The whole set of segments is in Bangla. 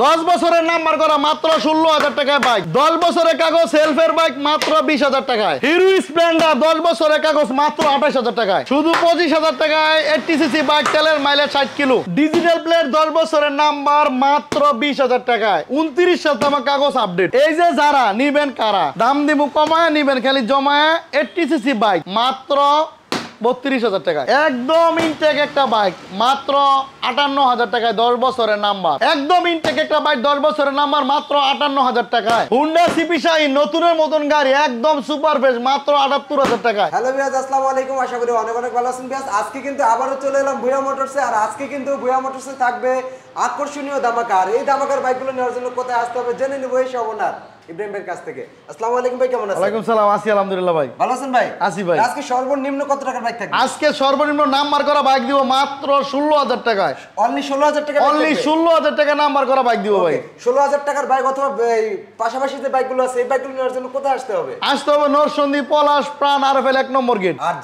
10 বছরের নাম্বার করা মাত্র 16,000 টাকায় বাইক। 10 বছরের কাগজ সেলফের বাইক মাত্র 20,000 টাকায়। হিরো স্প্লেন্ডার 10 বছরের কাগজ মাত্র 28,000 টাকায়। শুধু 25,000 টাকায় 80cc বাইক, তেলের মাইলেজ 60 কিলো। ডিজিটাল প্লেট 10 বছরের নাম্বার মাত্র 20,000 টাকায়। 29 সাল তামাক কাগজ আপডেট। এই যে যারা নিবেন কারা, দাম দিব কমায় নিবেন, খালি জমায় 80cc বাইক মাত্র 32,000 টাকায়। একদম ইনটেক একটা বাইক মাত্র 58,000 টাকায় 10 বছরের নাম্বার। একদম ইনটেক একটা বাইক 10 বছরের নাম্বার মাত্র 58,000 টাকায়। হুন্ডা সিপি শাইন নতুনের মতন গাড়ি একদম সুপার ফ্রেশ মাত্র 78,000 টাকায়। হ্যালো ভিউয়ার্স, আসসালামু আলাইকুম। আশা করি অনেক অনেক ভালো আছেন ভিউয়ার্স। আজকে কিন্তু আবারও চলে এলাম ভুয়া মোটরসে। আর আজকে কিন্তু ভুয়া মোটরসে থাকবে আকর্ষণীয় ধামাকা। আর এই ধামাকার বাইকগুলো নেওয়ার জন্য কোথায় আসতে হবে জেনে নেব এই সবনার ইব্রাহিম ভাইয়ের কাছ থেকে। আসসালামু আলাইকুম ভাই, কেমন আছেন? ওয়ালাইকুম সালাম, আছি আলহামদুলিল্লাহ ভাই। ভালো আছেন ভাই? আছি ভাই। আজকে সর্বনিম্ন কত টাকার বাইক থাকবে? আজকে সর্বনিম্ন নাম্বার করা বাইক দিব মাত্র 16,000 টাকায়। অনলি 16,000 টাকা? অনলি 16,000 টাকা নাম্বার করা বাইক দিব ভাই। 16,000 টাকার বাইক অথবা পাশাপাশি যে বাইকগুলো আছে এই বাইকগুলো নেওয়ার জন্য কোথায় আসতে হবে? আসতে হবে নরসন্দী, পলাশ, প্রাণ, আরএফএল 1 নম্বর গেট। আর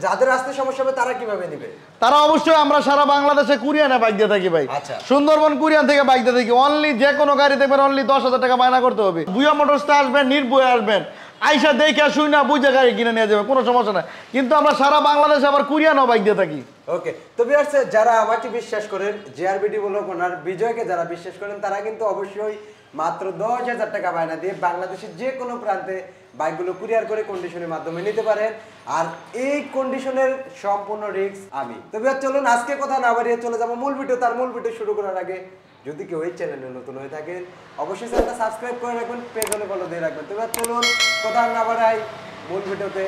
যাদের আসতে সমস্যা হবে তারা কিভাবে নেবে? তারা অবশ্যই আমরা সারা বাংলাদেশে কুরিয়ানে বাইক দিয়ে থাকি ভাই। আচ্ছা। সুন্দরবন কুরিয়ান থেকে বাইক দিয়ে থাকি। অনলি যে কোনো গাড়ি দেখবেন অনলি 10,000 টাকা বায়না করতে হবে। ভুয়া মোটরসে আসবেন, নির্ভয়ে আসবেন, আইসা দেখে শুই না বুঝে গাড়ি কিনে নিয়ে যাবে, কোনো সমস্যা নাই। কিন্তু আমরা সারা বাংলাদেশে আবার কুরিয়ানও বাইক দিয়ে থাকি। ওকে, তো ভিউয়ার্স যারা আমাকে বিশ্বাস করেন, জেআরবিডি বলুন ওনার বিজয়কে যারা বিশ্বাস করেন, তারা কিন্তু অবশ্যই মাত্র 10,000 টাকা বায়না দিয়ে বাংলাদেশের যে কোনো প্রান্তে বাইকগুলো কুরিয়ার করে কন্ডিশনের মাধ্যমে নিতে পারেন। আর এই কন্ডিশনের সম্পূর্ণ রিস্ক আমি। তো ভিউয়ার্স চলুন আজকে কথা না বাড়িয়ে চলে যাবো মূল ভিডিও। তার মূল ভিডিও শুরু করার আগে যদি কেউ এই চ্যানেলে নতুন হয়ে থাকেন অবশ্যই চ্যানেলটা সাবস্ক্রাইব করে রাখবেন, পেজ হলে ফলো দিয়ে রাখবেন। তো ভিউয়ার্স চলুন কথা না বাড়াই মূল ভিডিওতে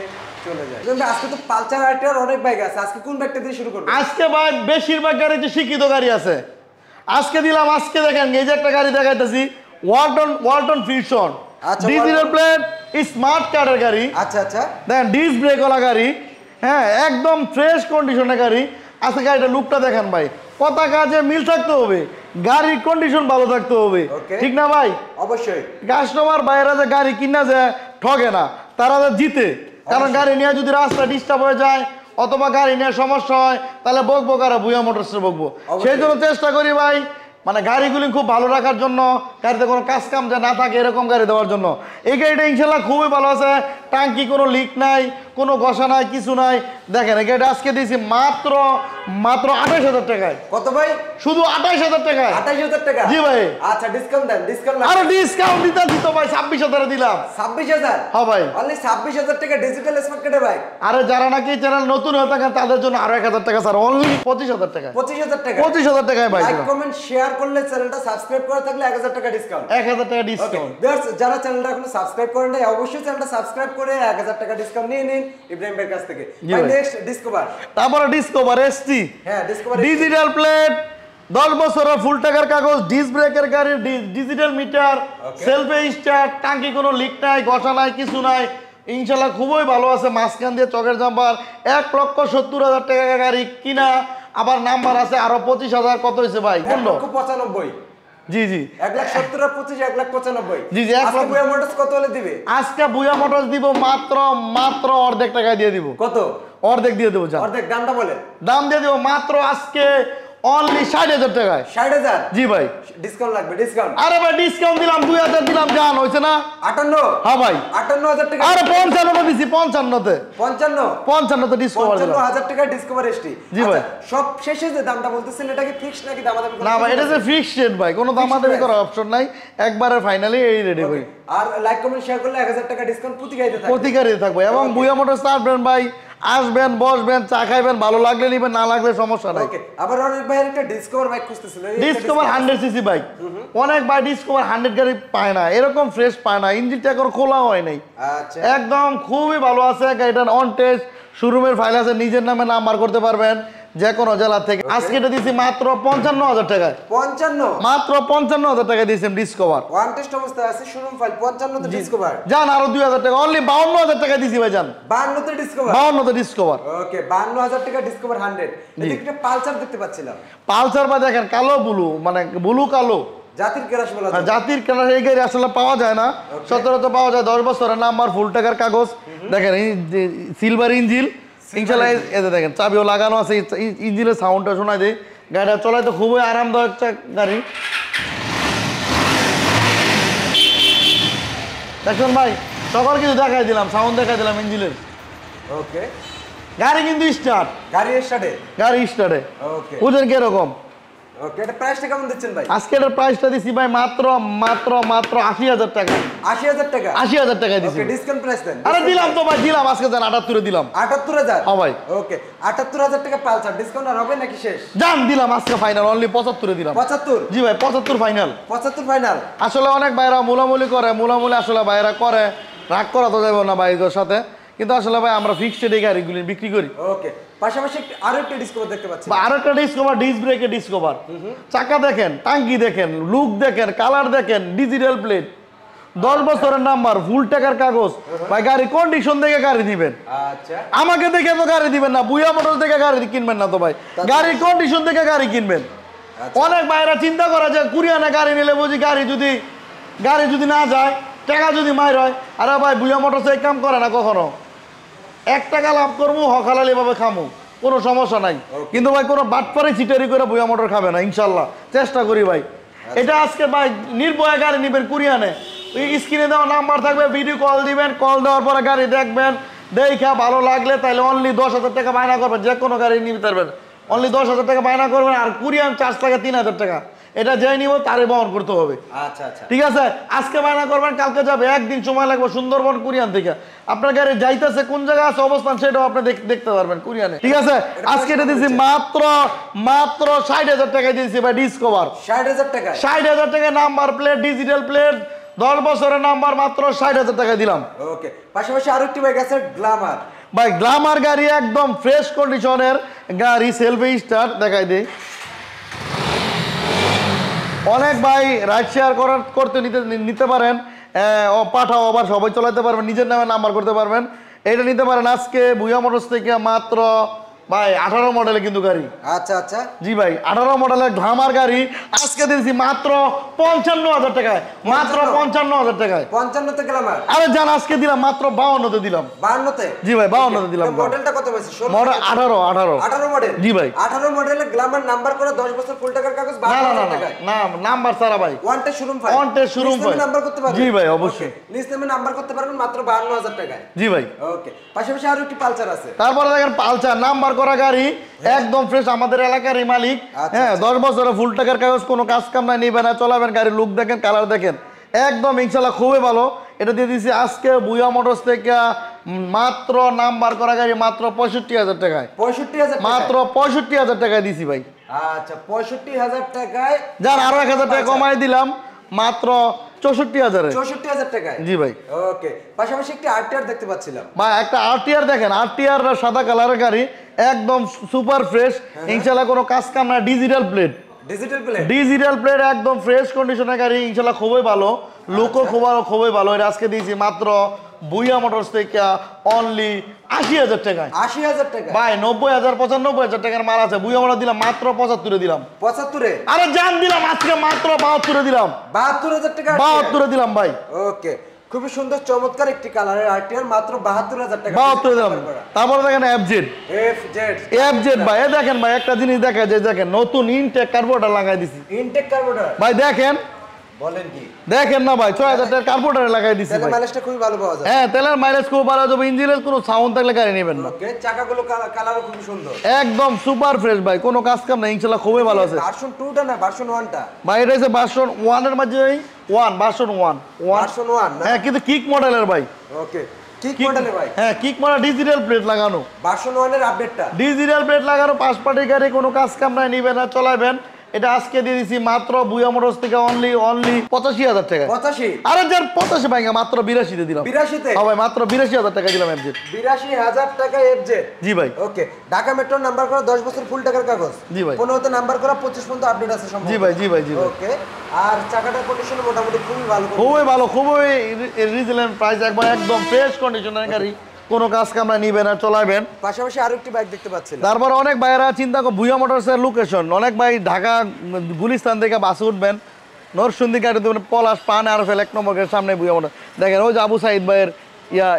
চলে যায়। আজকে তো পালসার আইটার অনেক বাইক আছে, আজকে কোন বাইকটা দিয়ে শুরু করব? আজকে ভাই বেশিরভাগ গাড়ি যে শিক্ষিত গাড়ি আছে আজকে দিলাম। আজকে দেখেন এই যে একটা গাড়ি দেখাইতেছি, ওয়ালটন ফিউশন। আচ্ছা, ডিজিটাল প্লেট, স্মার্ট কার্ডের গাড়ি। আচ্ছা আচ্ছা, দেখেন ডিস্ক ব্রেকওয়ালা গাড়ি, হ্যাঁ একদম ফ্রেশ কন্ডিশনের গাড়ি। আজকে গাড়িটা লুকটা দেখেন ভাই, কথা কাজে মিল থাকতে হবে, গাড়ির কন্ডিশন ভালো থাকতে হবে, ঠিক না ভাই? অবশ্যই। কাস্টমার বাইরে যে গাড়ি কিনা যায় ঠকে না, তারা জিতে। কারণ গাড়ি নিয়ে যদি রাস্তা ডিস্টার্ব হয়ে যায় অথবা গাড়ি নিয়ে সমস্যা হয় তাহলে বকবো কারা? ভুয়া মোটরসে বকবো। সেই জন্য চেষ্টা করি ভাই মানে গাড়িগুলি খুব ভালো রাখার জন্য, গাড়িতে কোনো কাজ কাম যে না থাকে এরকম গাড়ি দেওয়ার জন্য। এই গাড়িটা ইনশাল্লাহ খুবই ভালো আছে, টাঙ্কি কোনো লিক নাই, কোনো ঘষা নাই, কিছু নাই। দেখেন এই গাড়িটা আজকে দিয়েছি মাত্র 28,000 টাকায়। কত ভাই? শুধু 28,000 টাকায়। 28,000 টাকা? জি ভাই। আচ্ছা ডিসকাউন্ট দেন, ডিসকাউন্ট। আরে ডিসকাউন্ট দিত ভাই, 26,000 দিলাম। 26,000? হ্যাঁ ভাই। অনলি 26,000 টাকা ডিজিটাল স্মার্ট কার্ডে ভাই। আরে যারা নাকি চ্যানেল নতুন হয়ে থাকেন তাদের জন্য আরো 1,000 টাকা স্যার, অনলি 25,000 টাকা। 25,000 টাকা? 25,000 টাকায় ভাই। লাইক কমেন্ট শেয়ার করলে, চ্যানেলটা সাবস্ক্রাইব করা থাকলে 1,000 টাকা ডিসকাউন্ট। 1,000 টাকা ডিসকাউন্ট। ভিউয়ার্স যারা চ্যানেলটা এখনো সাবস্ক্রাইব করেন নাই অবশ্যই চ্যানেলটা সাবস্ক্রাইব করে 1,000 টাকা ডিসকাউন্ট নিয়ে নিন ইব্রাহিম ভাইয়ের কাছ থেকে। ভাই নেক্সট ডিসকভার। তারপরে ডিসকভার এসটি। হ্যাঁ ডিসকভার ডিজিটাল প্লেট, 10 বছরের ফুল টাকার কাগজ, ডিস্ক ব্রেকের গাড়ি, ডিজিটাল মিটার, সেলফে স্টার্ট, টাঙ্কি কোনো লিক নাই, ঘষা নাই, কিছু নাই। ইনশাল্লাহ খুবই ভালো আছে। মাঝখান দিয়ে চকের জাম্পার, 1,70,000 টাকা গাড়ি কিনা, আবার নাম্বার আছে আরো 25,000। কত হয়েছে ভাই? 1,95,000। জি জি, 1,70,000 আর 25 1,95,000। জি জি। আজকে ভুয়া মোটরস কত হলে দিবে? আজকে ভুয়া মোটরস দিব মাত্র অর্ধেক টাকায় দিয়ে দিব। কত? অর্ধেক দিয়ে দেবো। অর্ধেক দামটা বলে? দাম দিয়ে দিব মাত্র আজকে অনলি 60,000 টাকায়। 60,000? জি ভাই। ডিসকাউন্ট লাগবে? ডিসকাউন্ট? আরে ভাই ডিসকাউন্ট দিলাম, 2,000 দিলাম, জান হইছে না? 58? হ্যাঁ ভাই। 58,000 টাকা? আরে 55 দিছি, 55 তে। 55 তে ডিসকাউন্ট দিলাম। 55,000 টাকা ডিসকভার এসটি। জি ভাই। সব শেষে যে দামটা বলতেছেন এটা কি ফিক্স নাকি দামাদামি? না ভাই, এটা যে ফিক্সড রেট ভাই, কোনো দামাদামি করার অপশন নাই, একবারে ফাইনালি এই রেটে ভাই। আর লাইক কমেন্ট শেয়ার করলে 1,000 টাকা ডিসকাউন্ট প্রতি গাড়িতে থাকবে। প্রতি গাড়িতে থাকবে। এবং ভুয়া মোটরস আসবেন ভাই, আসবেন, বসবেন, চা খাইবেন, ভালো লাগলে নিবেন, না লাগলে সমস্যা নাই। ওকে, আবার অনেক ভাই একটা ডিসকভার বাইক খুঁজতেছিল। ডিসকভার 100cc বাইক, অনেক ভাই ডিসকভার 100 গাড়ি পায় না, এরকম ফ্রেশ পায় না, ইঞ্জিনটা এখনো খোলা হয় নাই। আচ্ছা, একদম খুবই ভালো আছে গাড়িটা, অন টেস্ট, শোরুমের ফাইল আছে, নিজের নামে নাম্বার করতে পারবেন যে কোনো জেলা থেকে। আজকে এটা দিছি মাত্র 55,000 টাকায়। 55? মাত্র 55,000 টাকা দিয়েছেন ডিসকভার। ওয়ান টেস্ট অবস্থায় আছে, শোরুম ফাইল 55 তে ডিসকভার। জান আরো 2,000 টাকা, অনলি 52,000 টাকা দিছি ভাই। জান 52 তে ডিসকভার? 52 তে ডিসকভার। ওকে, 52,000 টাকা ডিসকভার 100। এদিকে একটা পালসার দেখতে পাচ্ছিলাম। পালসার বা দেখেন কালো ব্লু, মানে ব্লু কালো জাতির ক্রাশ বলা যায়। জাতির ক্রাশ এই গাড়ি আসলে পাওয়া যায় না, সচরাচর পাওয়া যায়। 10 বছরের নাম্বার, ফুল টাকার কাগজ। দেখেন এই সিলভার ইঞ্জিন, ইনশাআল্লাহ এতে দেখেন চাবিও লাগানো আছে, ইঞ্জিনের সাউন্ডটা শোনা যায়। গাড়িটা চলাইতে খুবই আরামদায়ক গাড়ি। দেখুন ভাই সকল কিছু দেখাই দিলাম, সাউন্ড দেখাই দিলাম ইঞ্জিনের। ওকে, গাড়ি কিন্তু স্টার্ট, গাড়ি স্টার্টে, গাড়ি স্টার্টে। ওকে বুঝেন কিরকম? ওকে, এটা প্রাইসটা কেমন দিচ্ছেন ভাই? আজকে এটার প্রাইসটা দিছি ভাই মাত্র মাত্র মাত্র 80,000 টাকা। 80,000 টাকা? 80,000 টাকায় দিছি। ওকে, ডিসকাউন্ট প্রাইস দেন। আরে দিলাম তো ভাই, দিলাম আজকে জান 78 দিলাম। 78,000? হ্যাঁ ভাই। ওকে, 78,000 টাকা পালসার, ডিসকাউন্ট আর হবে নাকি শেষ? জান দিলাম আজকে ফাইনাল অনলি 75 দিলাম। 75? জি ভাই 75 ফাইনাল। 75 ফাইনাল? আসলে অনেক ভাইরা মুলামুলি করে, মুলামুলি আসলে ভাইরা করে, রাগ করা তো যাবে না ভাইদের সাথে, কিন্তু আসলে ভাই আমরা ফিক্সড এই গাড়িগুলি বিক্রি করি। ওকে, পাশাপাশি আরো একটা ডিসকভার দেখতে পাচ্ছি। আরো একটা ডিসকভার, ডিস্ক ব্রেকে ডিসকভার, চাকা দেখেন, টাঙ্কি দেখেন, লুক দেখেন, কালার দেখেন, ডিজিটাল প্লেট, 10 বছরের নাম্বার, ফুল টাকার কাগজ। ভাই গাড়ি কন্ডিশন দেখে গাড়ি দিবেন। আচ্ছা, আমাকে দেখে তো গাড়ি দিবেন না, বুয়া মোটর দেখে গাড়ি কিনবেন না তো ভাই, গাড়ির কন্ডিশন দেখে গাড়ি কিনবেন। অনেক ভাইরা চিন্তা করে যে কুরিয়ানে গাড়ি নিলে বুঝি গাড়ি যদি না যায়, টাকা যদি মার হয়। আরে ভাই বুয়া মোটর এই কাম করে না কখনো। 1 টাকা লাভ করবো, হকালালি ভাবে খামু, কোনো সমস্যা নাই। কিন্তু ভাই কোনো বাটপারি চিটারি করে বুয়া মোটর খাবে না ইনশাল্লাহ, চেষ্টা করি ভাই। এটা আজকে ভাই নির্ভয়ে গাড়ি নিবেন কুরিয়ানে, স্ক্রিনে দেওয়া নাম্বার থাকবে, ভিডিও কল দিবেন, কল দেওয়ার পরে গাড়ি দেখবেন, দেখা ভালো লাগলে তাহলে অনলি 10,000 টাকা বায়না করবেন, যে কোনো গাড়ি নিতে পারবেন। অনলি 10,000 টাকা বায়না করবেন, আর কুরিয়ান চার্জ টাকা 3,000 টাকা, এটা যাই নিব তারে বহন করতে হবে। আচ্ছা আচ্ছা, ঠিক আছে, আজকে বায়না করবেন, কালকে যাবে, একদিন সময় লাগবে সুন্দরবন কুরিয়ান থেকে। আপনার গাড়ি যাইতেছে কোন জায়গায় আছে অবস্থান সেটাও আপনি দেখতে পারবেন কুরিয়ানে। ঠিক আছে, আজকে এটা দিয়েছি মাত্র 60,000 টাকা দিয়েছি ভাই ডিসকভার। 60,000 টাকা? 60,000 টাকা, নাম্বার প্লেট, ডিজিটাল প্লেট, 10 বছরের নাম্বার, মাত্র 60,000 টাকা দিলাম। ওকে, পাশাপাশি আরো একটি বাইক আছে গ্ল্যামার। ভাই গ্ল্যামার গাড়ি একদম ফ্রেশ কন্ডিশনের গাড়ি, সেলফি স্টার্ট দেখাই দিই। অনেক ভাই রাইড শেয়ার করতে নিতে পারেন, পাঠাও আবার সবাই চালাতে পারবেন, নিজের নামে নাম্বার করতে পারবেন, এটা নিতে পারেন। আজকে ভুয়া মোটরস থেকে মাত্র ভাই 18 মডেলের কিন্তু গাড়ি। আচ্ছা আচ্ছা, জি ভাই 18 মডেলের গ্ল্যামার গাড়ি আজকে দিয়েছি মাত্র 55,000 টাকায়, মাত্র 55,000 টাকায়। 55 তে গ্ল্যামার? আরে জান আজকে দিলাম মাত্র 52 তে দিলাম। 52 তে? জি ভাই 52 তে দিলাম। মডেলটা কত পাইছে? Model 18 model? জি ভাই 18 মডেলের গ্ল্যামার, নাম্বার করে 10 বছর ফুল টাকার কাগজ, 52,000 টাকায়। না নাম্বার ছাড়া ভাই, ওয়ান টে শোরুম ফাইল, ওয়ান টে শোরুম ফাইল নাম্বার করতে পারবেন? জি ভাই অবশ্যই, নিজ নামে নাম্বার করতে পারবেন মাত্র 52,000 টাকায়। জি ভাই। ওকে, পাশাপাশি আরো একটি পালসার আছে। তারপরে দেখেন পালসার নাম্বার করা গাড়ি, একদম ফ্রেশ, আমাদের এলাকারই মালিক। হ্যাঁ 10 বছরের ফুল টাকার কাগজ, কোনো কাজ কাম নাই, নিবেন না, চলাবেন, গাড়ির লুক দেখেন, কালার দেখেন, একদম ইনশাল্লাহ খুবই ভালো। এটা দিয়ে দিয়েছি আজকে বুয়া মোটরস থেকে মাত্র নাম্বার করা গাড়ি মাত্র 65,000 টাকায়। 65,000? মাত্র 65,000 টাকায় দিছি ভাই। আচ্ছা, 65,000 টাকায় যার আরো 1,000 টাকা কমাই দিলাম, মাত্র 64,000। 64,000 টাকায়? জি ভাই। ওকে, পাশাপাশি একটি আরটিআর দেখতে পাচ্ছিলাম। ভাই একটা আরটিআর দেখেন, আরটিআর সাদা কালারের গাড়ি, একদম সুপার ফ্রেশ, ইনশাল্লাহ কোনো কাজ কাম না, ডিজিটাল প্লেট, ডিজিটাল প্লেট, একদম ফ্রেশ কন্ডিশনের গাড়ি, ইনশাল্লাহ খুবই ভালো, লুকও খুবই ভালো। এটা আজকে দিয়েছি মাত্র বুয়া মোটরস থেকে অনলি 80,000 টাকায়। 80,000 টাকা? ভাই 90,000 95,000 টাকার মাল আছে, বুয়া মোটর দিলাম মাত্র 75 দিলাম। 75? আরে জান দিলাম আজকে মাত্র 72 দিলাম। 72,000 টাকা? 72 দিলাম ভাই। ওকে, খুবই সুন্দর চমৎকার একটি কালারের আরটিআর, মাত্র 72,000 টাকা। 72 দিলাম। তারপরে দেখেন এফজেড ভাই, দেখেন ভাই একটা জিনিস দেখা যায়, দেখেন নতুন ইনটেক কার্বোরেটর লাগাই দিছি। Intake carburettor? ভাই দেখেন, বলেন কি, দেখেন না ভাই 6,000 টাকার কার্বোরেটর লাগাই দিছি ভাই। তেলের মাইলেজটা খুবই ভালো পাওয়া যায়? হ্যাঁ তেলের মাইলেজ খুব ভালো যাবে, ইঞ্জিনের কোনো সাউন্ড থাকলে গাড়ি নেবেন না। ওকে, চাকাগুলো কালারও খুব সুন্দর, একদম সুপার ফ্রেশ ভাই, কোনো কাজ কাম না, ইনশাআল্লাহ খুবই ভালো আছে। ভার্সন 2 টা না ভার্সন 1 টা? ভাই এটা হচ্ছে ভার্সন 1 এর মধ্যে, ভার্সন 1 না? হ্যাঁ কিন্তু কিক মডেলের ভাই। ওকে, কিক মডেলে ভাই? হ্যাঁ কিক মডেল, ডিজিটাল প্লেট লাগানো, ভার্সন 1 এর আপডেটটা? ডিজিটাল প্লেট লাগানো, পাঁচ পার্টি গাড়ি, কোনো কাজ কাম নাই, নিবেন না, চলাবেন। এটা আজকে দিয়ে দিছি মাত্র বুয়া মোটরস থেকে অনলি 85,000 টাকা। 85? আরে যার 85 ভাইঙ্গা মাত্র 82 তে দিলাম। 82 তে? হ্যাঁ ভাই মাত্র 82,000 টাকা দিলাম এফজেড। 82,000 টাকা এফজেড? জি ভাই। ওকে, ঢাকা মেট্রো নাম্বার করা, 10 বছর ফুল টাকার কাগজ। জি ভাই। 15 তে নাম্বার করা, 25 পর্যন্ত আপডেট আছে সম্ভব? জি ভাই, জি ভাই, জি ভাই। ওকে, আর চাকাটার কন্ডিশন মোটামুটি খুবই ভালো, খুবই ভালো, খুবই রিজনেবল প্রাইস, একবার একদম ফ্রেশ কন্ডিশনের গাড়ি, কোনো কাজ কামরা নিবেন আর চলাবেন। পাশাপাশি আরো একটি বাইক দেখতে পাচ্ছিলাম। তারপর অনেক ভাইয়েরা চিন্তা করে বুয়া মোটরসের লোকেশন, অনেক ভাই ঢাকা গুলিস্তান থেকে বাসে উঠবেন, নরসিংদী গাড়ি দেবেন, পলাশ পান আর ফেল 1 নম্বর গেটের সামনে বুয়া মোটর, দেখেন ওই যে আবু সাইদ ভাইয়ের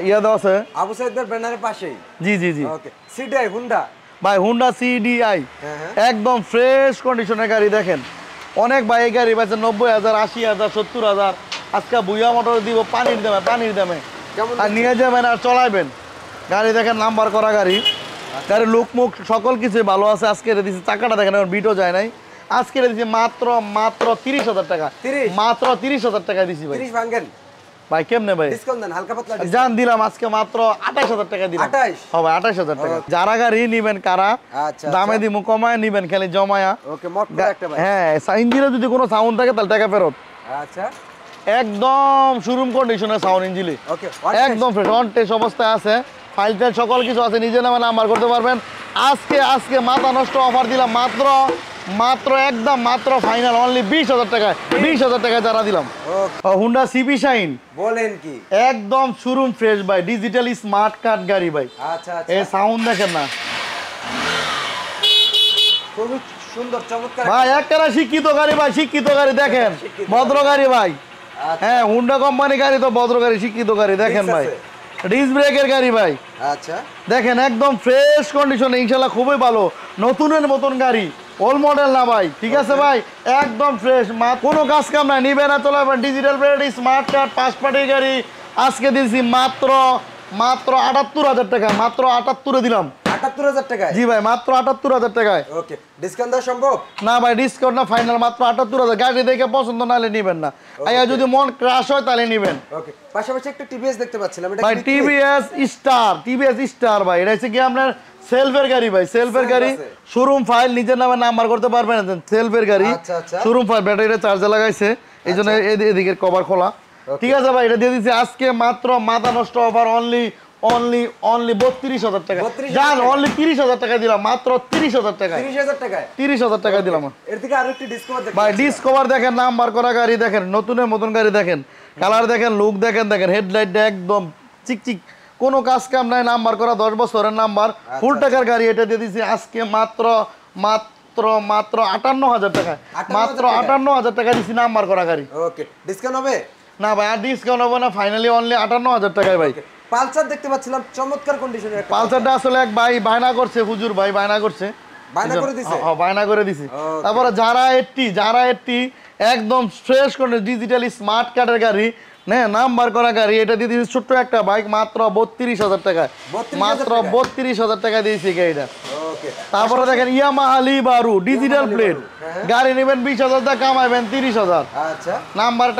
ইয়া দেওয়া আছে, আবু সাইদ ভাইয়ের ব্যানারের পাশেই। জি জি জি। ওকে, সিডিআই হুন্ডা ভাই, হুন্ডা সিডিআই, একদম ফ্রেশ কন্ডিশনের গাড়ি। দেখেন অনেক ভাই এই গাড়ি পাচ্ছেন 90,000 80,000 70,000, আজকে বুয়া মোটর দিব পানির দামে কেমন আর নিয়ে যাবেন আর চলাইবেন গাড়ি দেখেন নাম্বার করা গাড়ি গাড়ির লুক মুখ সকল কিছু ভালো আছে আজকে এটা দিচ্ছি চাকাটা দেখেন এখন বিটও যায় নাই আজকে এটা দিচ্ছি মাত্র 30,000 টাকা 30 মাত্র 30,000 টাকা দিছি ভাই 30 ভাঙেন ভাই কেমনে ভাই ডিসকাউন্ট দেন হালকা পাতলা জান দিলাম আজকে মাত্র 28,000 টাকা দিলাম 28 হবে 28,000 টাকা যারা গাড়ি নিবেন কারা আচ্ছা দামে দিমু কমায় নিবেন খালি জমায়া ওকে মোট করে একটা ভাই হ্যাঁ ইঞ্জিনে যদি কোনো সাউন্ড থাকে তাহলে টাকা ফেরত আচ্ছা একদম শোরুম কন্ডিশনের সাউন্ড ইঞ্জিনে ওকে একদম ফ্রেশ অন টেস্ট অবস্থায় আছে ফাইল টাইল সকল কিছু আছে নিজে নামে নাম্বার করতে পারবেন আজকে মাথা নষ্ট অফার দিলাম মাত্র একদম মাত্র ফাইনাল অনলি 20,000 টাকায় 20,000 টাকায় যারা দিলাম হুন্ডা সিপি শাইন বলেন কি একদম শোরুম ফ্রেশ ভাই ডিজিটাল স্মার্ট কার্ড গাড়ি ভাই আচ্ছা আচ্ছা এই সাউন্ড দেখেন না খুবই সুন্দর চমৎকার ভাই একটা শিক্ষিত গাড়ি ভাই শিক্ষিত গাড়ি দেখেন ভদ্র গাড়ি ভাই হ্যাঁ হুন্ডা কোম্পানি গাড়ি তো ভদ্র গাড়ি শিক্ষিত গাড়ি দেখেন ভাই ডিস্ক ব্রেকের গাড়ি ভাই আচ্ছা দেখেন একদম ফ্রেশ কন্ডিশনে ইনশাআল্লাহ খুবই ভালো নতুনের মতন গাড়ি ওল্ড মডেল না ভাই ঠিক আছে ভাই একদম ফ্রেশ কোনো কাজ কাম নাই নিবে না চলাবেন ডিজিটাল প্লেট স্মার্ট কার্ড পাঁচ পার্টির গাড়ি আজকে দিয়েছি মাত্র 78,000 টাকা মাত্র 78 দিলাম 78,000 টাকায় জি ভাই মাত্র 78,000 টাকায় ওকে ডিসকাউন্ট দেওয়া সম্ভব না ভাই ডিসকাউন্ট না ফাইনাল মাত্র 78,000 গাড়ি দেখে পছন্দ না হলে নেবেন না আইয়া যদি মন ক্রাশ হয় তাহলে নেবেন ওকে পাশাপাশি একটা টিভিএস দেখতে পাচ্ছিলাম এটা ভাই টিভিএস স্টার ভাই এটা হচ্ছে কি আপনার সেলফের গাড়ি ভাই সেলফের গাড়ি শোরুম ফাইল নিজের নামে নাম্বার করতে পারবেন সেলফের গাড়ি আচ্ছা আচ্ছা শোরুম ফাইল ব্যাটারিটা চার্জে লাগাইছে এইজন্য এদিকের কভার খোলা ঠিক আছে ভাই এটা দিয়ে দিচ্ছি আজকে মাত্র মাথা নষ্ট অফার অনলি 32,000 টাকা জান অনলি 30,000 টাকা দিলাম মাত্র 30,000 টাকা 30,000 টাকা দিলাম এর থেকে আরো একটু ডিসকাউন্ট দেখেন ভাই ডিসকভার দেখেন নাম্বার করা গাড়ি দেখেন নতুনের মতন গাড়ি দেখেন কালার দেখেন লুক দেখেন হেডলাইট একদম চিকচিক কোনো কাজ কাম নাই নাম্বার করা 10 বছরের নাম্বার ফুল টাকার গাড়ি এটা দিয়ে দিছি আজকে মাত্র 58,000 টাকা মাত্র 58,000 টাকা দিছি নাম্বার করা গাড়ি ওকে ডিসকাউন্ট হবে না ভাই আর ডিসকাউন্ট হবে না ফাইনালি অনলি 58,000 টাকায় ভাই পালসার দেখতে পাচ্ছিলাম চমৎকার কন্ডিশনের একটা পালসারটা আসলে এক ভাই বায়না করছে হুজুর ভাই বায়না করছে বায়না করে দিছে হ্যাঁ বায়না করে দিছি তারপরে যারা 80 একদম ফ্রেশ করে ডিজিটাল স্মার্ট কার্ডের গাড়ি না নাম্বার করা গাড়ি এটা দিয়ে দিয়েছি ছোট্ট একটা বাইক মাত্র 32,000 টাকায় মাত্র 32,000 টাকা দিয়েছি গাড়িটা ওকে তারপরে দেখেন ইয়ামাহা লিবারু ডিজিটাল প্লেট গাড়ি নেবেন 20,000 টাকা কামাইবেন 30,000 আচ্ছা নাম্বার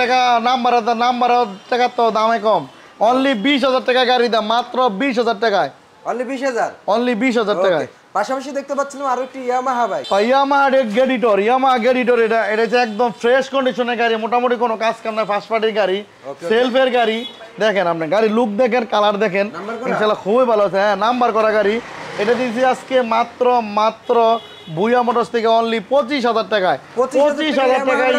টাকা তো দামে কম অনলি 20,000 টাকা গাড়ি দাম মাত্র 20,000 টাকায় অনলি 20,000 অনলি 20,000 টাকায় পাশাপাশি দেখতে পাচ্ছিলাম আরো একটি ইয়ামাহা বাইক ইয়ামাহা গেডিটর এটা হচ্ছে একদম ফ্রেশ কন্ডিশনের গাড়ি মোটামুটি কোনো কাজ কাম না ফার্স্ট পার্টির গাড়ি সেলফের গাড়ি দেখেন আপনি গাড়ি লুক দেখেন কালার দেখেন ইনশাআল্লাহ খুবই ভালো আছে হ্যাঁ নাম্বার করা গাড়ি এটা দিয়েছি আজকে মাত্র বুয়া মোটরস থেকে অনলি 25,000 টাকায় 25,000 টাকায়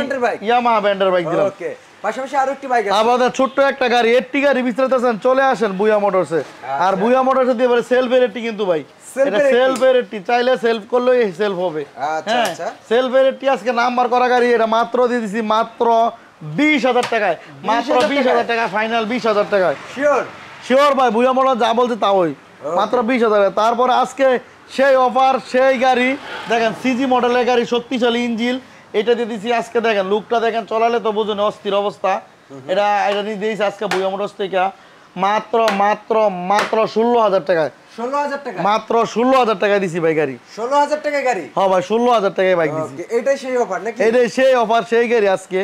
ইয়ামাহা ব্র্যান্ডের বাইক দিলাম ওকে পাশাপাশি আরো একটি বাইক আছে আমাদের ছোট্ট একটা গাড়ি 80 গাড়ি বিস্তারিত আছেন চলে আসেন বুয়া মোটরসে আর বুয়া মোটরসে দিয়ে বলে সেলফের 80 কিন্তু ভাই এটা সেলফের 80 চাইলে সেলফ করলেই সেলফ হবে আচ্ছা আচ্ছা সেলফের 80 আজকে নাম্বার করা গাড়ি এটা মাত্র দিয়ে দিছি মাত্র 20,000 টাকায় মাত্র 20,000 টাকা ফাইনাল 20,000 টাকায় শিওর ভাই বুয়া মোটর যা বলছে তা ওই মাত্র 20,000 তারপর আজকে সেই অফার সেই গাড়ি দেখেন সিজি মডেলের গাড়ি শক্তিশালী ইঞ্জিন এটা দিয়ে দিছি আজকে দেখেন লুকটা দেখেন চলালে তো বুঝুন অস্থির অবস্থা এটা দিয়ে দিয়েছি আজকে বুয়া মোটরস থেকে মাত্র 16,000 টাকায় 16,000 টাকা মাত্র 16,000 টাকায় দিছি ভাই গাড়ি 16,000 টাকা গাড়ি হ্যাঁ ভাই 16,000 টাকায় বাইক দিছি এটাই সেই অফার নাকি এটাই সেই অফার সেই গাড়ি আজকে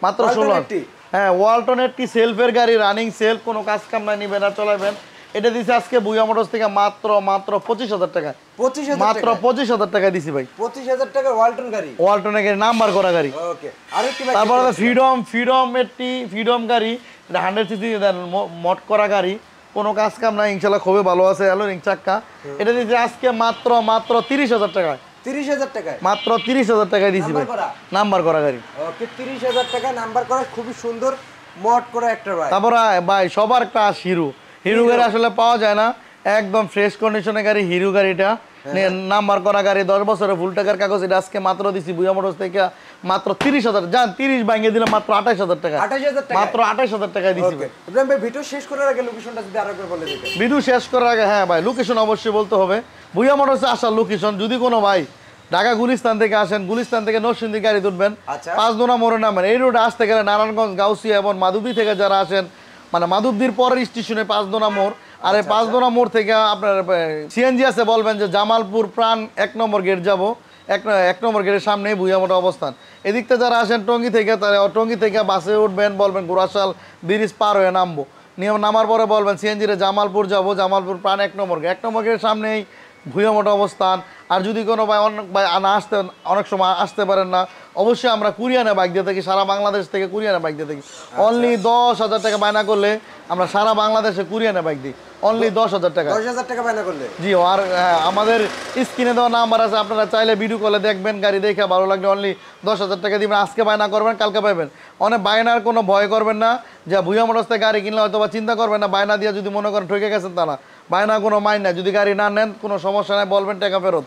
মাত্র 16 হ্যাঁ ওয়ালটন একটি সেলফের গাড়ি রানিং সেলফ কোনো কাজ কাম নাই নিবেন আর চলাবেন এটা দিছি আজকে বুয়া মোটরস থেকে মাত্র 25,000 টাকা 25,000 মাত্র 25,000 টাকা দিছি ভাই 25,000 টাকা ওয়ালটন গাড়ি ওয়ালটনের গাড়ি নাম্বার করা গাড়ি ওকে আরেকটি বাইক তারপর ফ্রিডম গাড়ি এটা 100 সিসি মড করা গাড়ি কোনো কাজ কাম নাই ইনশাআল্লাহ খুবই ভালো আছে অ্যালোরিং চাক্কা এটা দিছি আজকে মাত্র 30,000 টাকা 30,000 টাকা মাত্র 30,000 টাকায় দিছি ভাই নাম্বার করা গাড়ি ওকে 30,000 টাকা নাম্বার করা খুবই সুন্দর মড করা একটা বাইক তারপর ভাই সবার ক্লাস হিরো গাড়ি আসলে পাওয়া যায় না একদম ফ্রেশ কন্ডিশনের গাড়ি হিরো গাড়িটা নাম্বার করা গাড়ি 10 বছরের ফুল টাকার কাগজ এটা আজকে মাত্র দিছি বুয়া মোটরস থেকে মাত্র 30,000 জান 30 ভাঙিয়ে দিলাম মাত্র 28,000 টাকা 28,000 টাকা মাত্র 28,000 টাকায় দিছি ভাই ইব্রাহিম ভাই ভিডিও শেষ করার আগে লোকেশনটা যদি আরেকবার বলে দিতেন ভিডিও শেষ করার আগে হ্যাঁ ভাই লোকেশন অবশ্যই বলতে হবে বুয়া মোটরসে আসার লোকেশন যদি কোনো ভাই ঢাকা গুলিস্তান থেকে আসেন, গুলিস্তান থেকে নরসিংদী গাড়ি তুলবেন, আচ্ছা। 5 দোনা মোড়ে নামেন। এই রোডে আসতে গেলে নারায়ণগঞ্জ, গাউসিয়া এবং মাধবদী থেকে যারা আসেন, মানে মাধবদীর পরের স্টেশনে 5 দোনা মোড়। আর এই 5 দোনা মোড় থেকে আপনার সিএনজি আছে, বলবেন যে জামালপুর প্রাণ 1 নম্বর গেট যাব, এক নম্বর গেটের সামনেই ভুইয়ামোটা অবস্থান। এদিক থেকে যারা আসেন টঙ্গী থেকে, তারা টঙ্গী থেকে বাসে উঠবেন, বলবেন গোরাশাল ব্রিজ পার হয়ে নামবো। নামার পরে বলবেন সিএনজি রে জামালপুর যাব, জামালপুর প্রাণ 1 নম্বর গেট, 1 নম্বর গেটের সামনেই ভুইয়ামোটা অবস্থান। আর যদি কোনো ভাই অনেক সময় আসতে পারেন না, অবশ্যই আমরা কুরিয়ানে বাইক দিয়ে থাকি, সারা বাংলাদেশ থেকে কুরিয়ানে বাইক দিয়ে থাকি। অনলি 10,000 টাকা বায়না করলে আমরা সারা বাংলাদেশে কুরিয়ানে বাইক দিই, অনলি 10,000 টাকা। 10,000 টাকা বায়না করলে জি। আর আমাদের স্ক্রিনে দেওয়া নাম্বার আছে, আপনারা চাইলে ভিডিও কলে দেখবেন, গাড়ি দেখে ভালো লাগলে অনলি 10,000 টাকা দিবেন। আজকে বায়না করবেন, কালকে পাবেন। অনেক বায়নার কোনো ভয় করবেন না, যে ভুইয়া মোটরস থেকে গাড়ি কিনলে হয়তো বা চিন্তা করবেন না, বায়না দিয়ে যদি মনে করেন ঠকে গেছেন তা না। বায়না কোনো মাইন না, যদি গাড়ি না নেন কোনো সমস্যা নাই, বলবেন টাকা ফেরত।